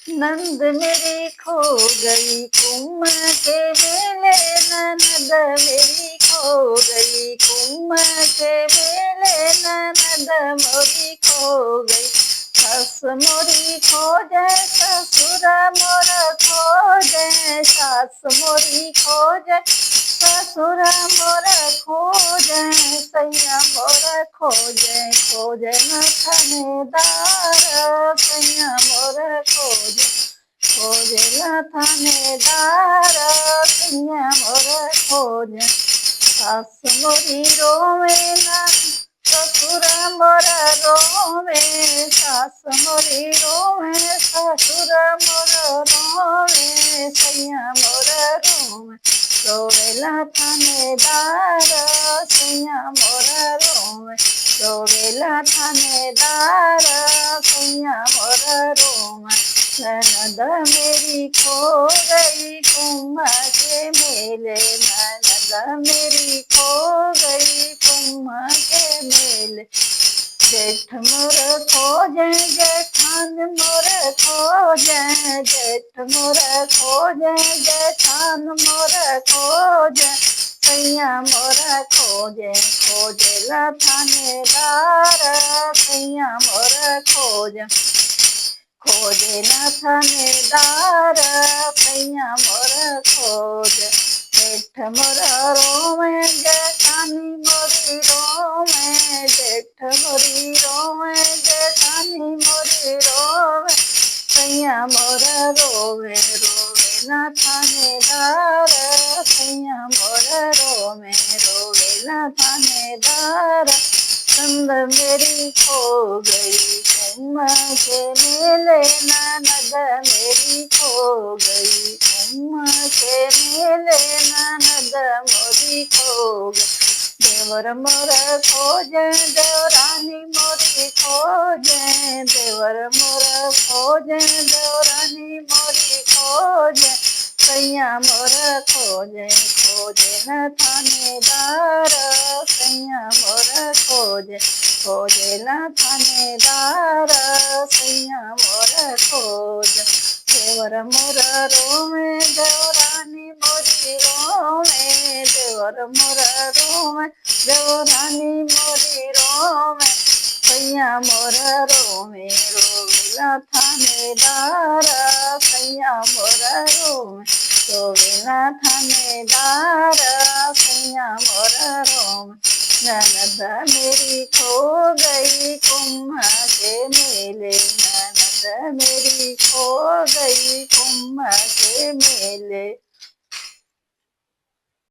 नंद मेरी खो गई कुम के मेले, ननद मेरी खो गई कुम के मेले, ननद मोरी खो गई। सास मोरी खोजे ससुर मोर खोजे, सास मोरी खोजे ससुर मोर खोजे, सैया मोर खोजे खोजे न थानेदार, सैया मोर खोजे खोजे न थानेदार, सैया मोर खोजे। सास मोरी रोवे ना ससुर मोर रोवे, सास मोरी रोवे ससुर मोर रोवे, सैया मोर रोवे रोवेला थानेदार, सैया मोर रोवे रोवेला थानेदार, सैया मोर रोवे। ननद मेरी खो गई कुम के मेले, ननद मेरी खो गई कुम के मेले। जेठ मोर खोजे जेठान मोर खोजे, जेठ मोर खोजे जेठान मोर खोजे, सैया मोर खोजे खोजेला थानेदार, सैया मोर खोजे खोजेला थानेदार, सैया मोर खोजे। जेठ मोर रोवे जेठानी मोरी रोवे, जेठ मोरी रोवे जेठानी मोरी रोवे, सैया मोर रोवे रोवेला थानेदार, सैया मोर रोवे रोवेला थानेदार। नंद मेरी खो गई कुम के मेले, ननद मेरी खो गई कुम के मेले, ननद मोरी खो गई। देवर मोर खोजे देवरानी मोरी खोजे, देवर मोर खोजे देवरानी मोरी खोजे, सैया मोर खोजे खोजे न थानेदार, सैया मोर खोजे खोजे न थानेदार, सैया मोर खोजे। देवर मोर रोवे देवरानी मोरी रोवे, देवर मोर रोवे देवरानी मोरी रोवे, सैया मोर रोवे रोवेला थानेदार, सैया मोर रोवे रोवेला थानेदार, सैया मोर रोवे। ननद मेरी खो गई कुम के मेले, ननद मेरी खो गई कुम के मेले।